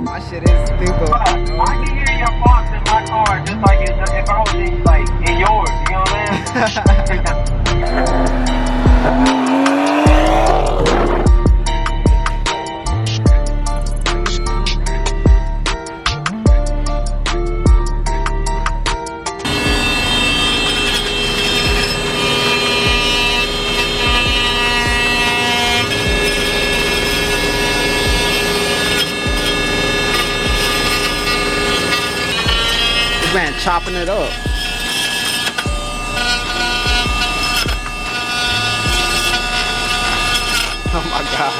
My shit is stupid. I can hear your thoughts in my car just like if I was in, like, in yours, you know what I'm saying? Man, chopping it up. Oh my God.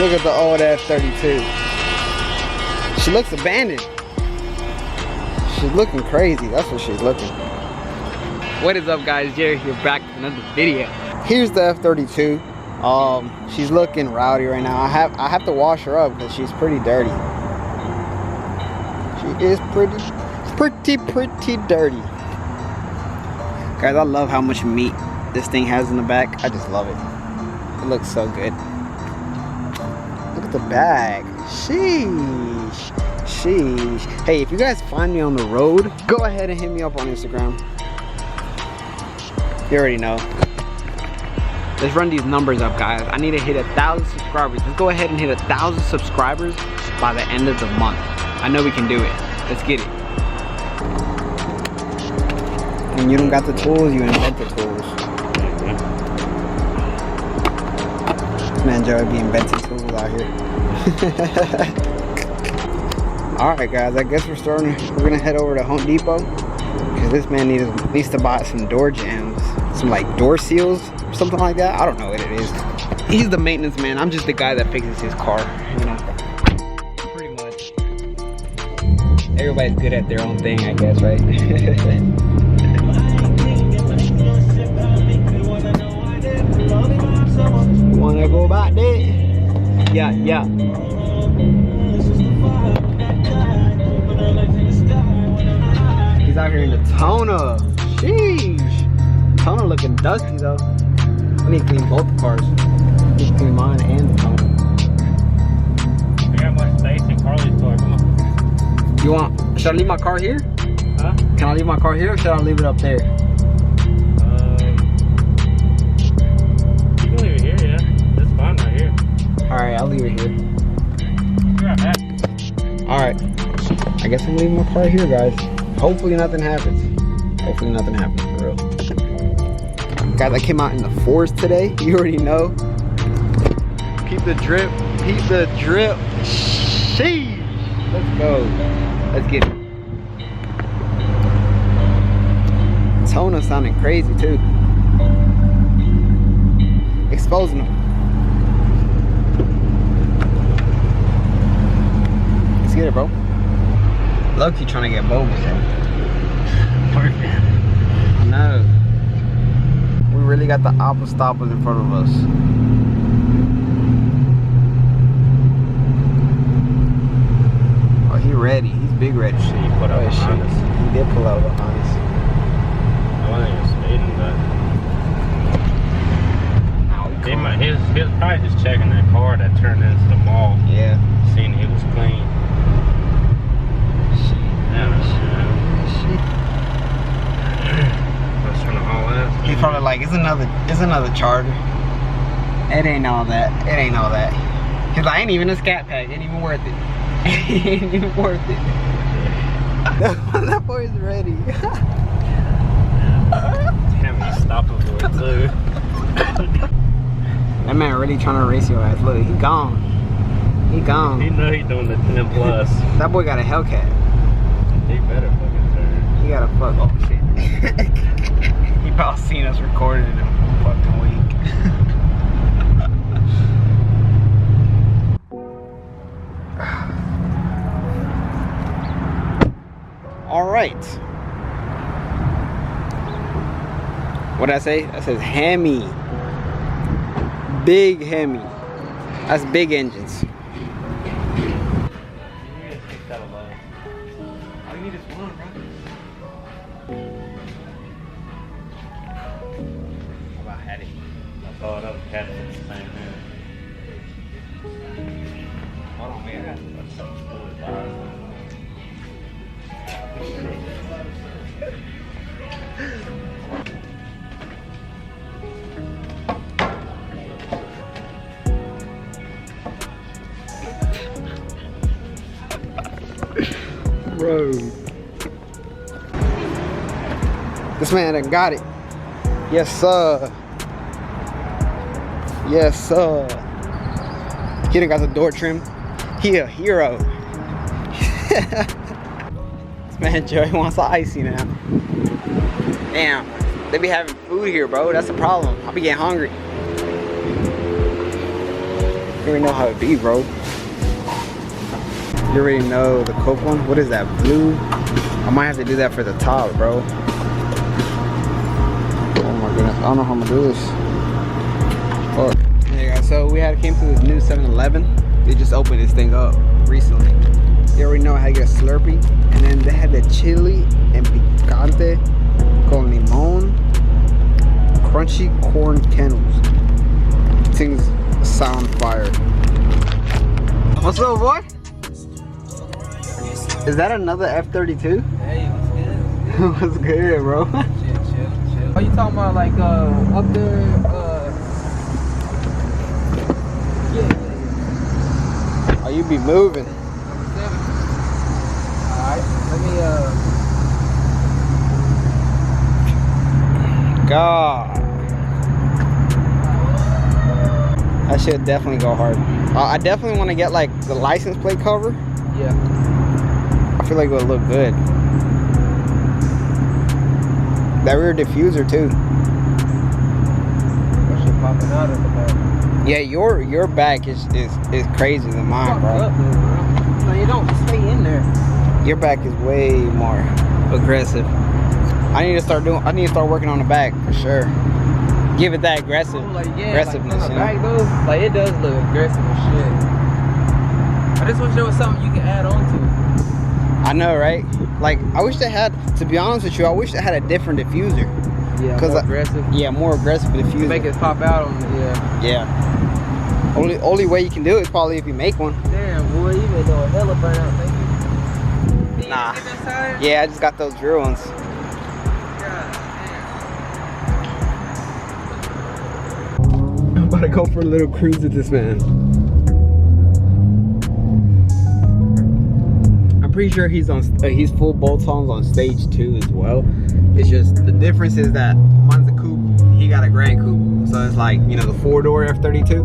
Look at the old F32. She looks abandoned. She's looking crazy. That's what she's looking. What is up, guys? Jerry here, back with another video. Here's the F32. She's looking rowdy right now. I have to wash her up because she's pretty dirty. She is pretty dirty. Guys, I love how much meat this thing has in the back. I just love it. It looks so good. Look at the bag. Sheesh. Sheesh. Hey, if you guys find me on the road, go ahead and hit me up on Instagram. You already know. Let's run these numbers up, guys. I need to hit 1,000 subscribers. Let's go ahead and hit 1,000 subscribers by the end of the month. I know we can do it. Let's get it. When you don't got the tools, you invent the tools. Man, Joey be inventing tools out here. Alright guys, I guess we're gonna head over to Home Depot. Because this man needs to buy some door jams. Some like door seals or something like that. I don't know what it is. He's the maintenance man. I'm just the guy that fixes his car, you know. Everybody's good at their own thing, I guess, right? Wanna go back there? Yeah, yeah. He's out here in the toner. Sheesh. Toner looking dusty though. I need to clean both the cars. I need to clean mine and the toner. I got more space in Carly's car. Come on. You want, should I leave my car here? Huh? Can I leave my car here or should I leave it up there? You can leave it here, yeah. That's fine right here. Alright, I'll leave it here. Right back. Alright. I guess I'm leaving my car here, guys. Hopefully nothing happens. Hopefully nothing happens, for real. Guys, I came out in the forest today. You already know. Keep the drip. Keep the drip. Sheesh. Let's go. Let's get it. Toner sounding crazy too. Exposing them. Let's get it, bro. Low-key trying to get bogus, bro. Perfect. I know. We really got the apple stoppers in front of us. He ready. He's big ready. Shit, you put out behind us. He did pull out behind us. I wasn't even speeding, but he was probably just checking that car that turned into the mall. Yeah. Seeing it was clean. Yeah, that's trying to haul ass. He's probably like, it's another Charger. It ain't all that. It ain't all that. He's like, ain't even a scat pack. Ain't even worth it. Ain't even worth it. That boy's ready. Damn, he's stopping for it too. That man really trying to race your ass. Look, he gone. He gone. He know he doing the 10 plus. That boy got a Hellcat. He better fucking turn. He got a fuck. Oh shit. He probably seen us recording in a fucking week. All right. What did I say? That says Hemi. Big Hemi. That's big engines. You need to take that alone. All you need is one, bro. How about had it? I thought I had it at the same time. Bro. This man done got it. Yes, sir. Yes, sir. He done got the door trim. He a hero. This man Joey wants the icy now. Damn. They be having food here, bro. That's the problem. I be getting hungry. You already know how it be, bro. You already know the coupe one. What is that? Blue? I might have to do that for the top, bro. Oh my goodness. I don't know how I'm gonna do this. Oh. Yeah, guys. So we came to this new 7-Eleven. They just opened this thing up recently. They already know how to get a Slurpee. And then they had the chili and picante con limon crunchy corn kernels. Things sound fire. What's up, boy? Is that another F-32? Hey, what's good? What's good, bro? Chill. Are you talking about like up there? Yeah. Oh, you be moving. Number 7. Alright, let me God. That should definitely go hard. I definitely want to get like the license plate cover. yeah. I feel like it would look good. That rear diffuser too. That shit popping out of the back. Yeah, your back is crazy than mine, bro. Up, though, bro. No, you don't stay in there. Your back is way more aggressive. I need to start working on the back for sure. Give it that aggressiveness, like, you know? back, though, like it does look aggressive as shit. I just wish there was something you can add on to. I know, right? Like, I wish they had, to be honest with you, I wish they had a different diffuser. Yeah, more aggressive. Yeah, more aggressive diffuser. Make it pop out on it, yeah. Yeah. Only way you can do it is probably if you make one. Damn, boy, you been doing hella burnout, thank you. Nah. Get that tire? Yeah, I just got those drill ones. God I'm about to go for a little cruise with this man. I'm pretty sure he's full bolt-ons on stage 2 as well. It's just the difference is that mine's a coupe, he got a Gran coupe, so it's like, you know, the 4-door F32.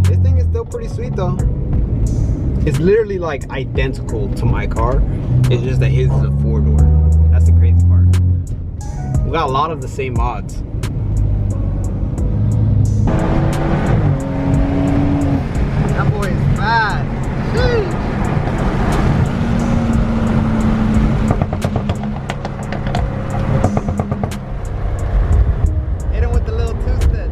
This thing is still pretty sweet though. It's literally like identical to my car. It's just that his is a 4-door. That's the crazy part. We got a lot of the same mods. That boy is bad. Sheesh. Hit him with the little two-step.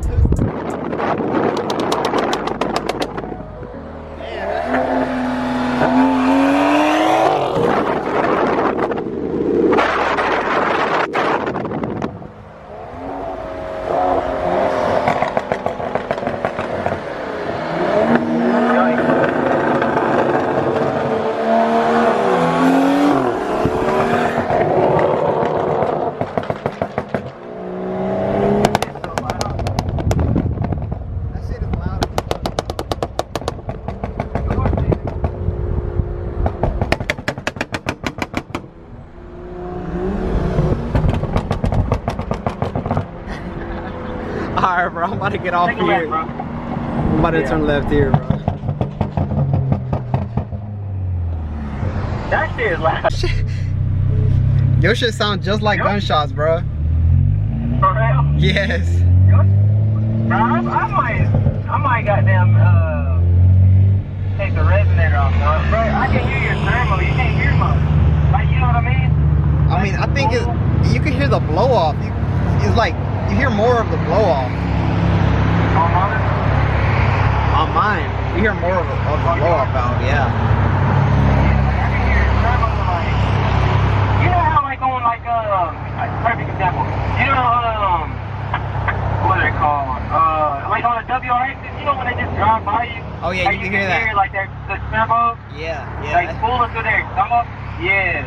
Alright, bro, I'm about to get off Take a here. left, bro. I'm about to turn left here, bro. That shit is loud. Your shit sound just like gunshots, bro. For real? Yes. Bro, I might goddamn take the resonator off, bro. I can hear your thermal. You can't hear much. Like, you know what I mean? I mean, I think you can hear the blow off. It's like you hear more of the blow off. On mine? On mine, you hear more of the blow off valve. Yeah. I can hear your thermal, like, you know how like on like perfect example. You know what are they called? Like on the WRX, you know when they just drive by you. Oh yeah, you can hear that. Like the turbo. Yeah, Like pulling through their exhaust. Yeah.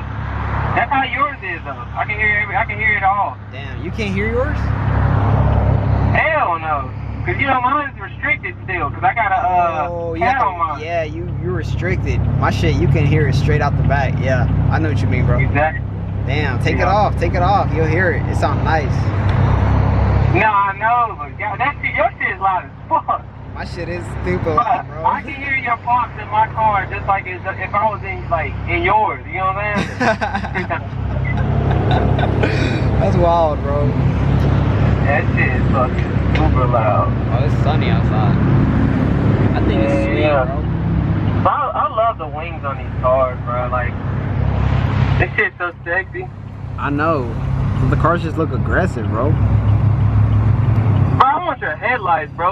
That's how yours is though. I can hear it all. Damn, you can't hear yours? Hell no. Cause you know mine's restricted still. Cause I got a pad on mine. Yeah, you're restricted. My shit, you can hear it straight out the back. Yeah, I know what you mean, bro. Exactly. Damn, take it off. Take it off. You'll hear it. It sounds nice. No, I know, but God, your shit is loud as fuck. My shit is stupid loud, bro. I can hear your pops in my car just like if I was in yours. You know what I'm saying? That's wild, bro. That shit is fucking super loud. Oh, it's sunny outside. I think it's sweet, bro. But I love the wings on these cars, bro. Like, this shit's so sexy. I know. The cars just look aggressive, bro. Bro, I want your headlights, bro.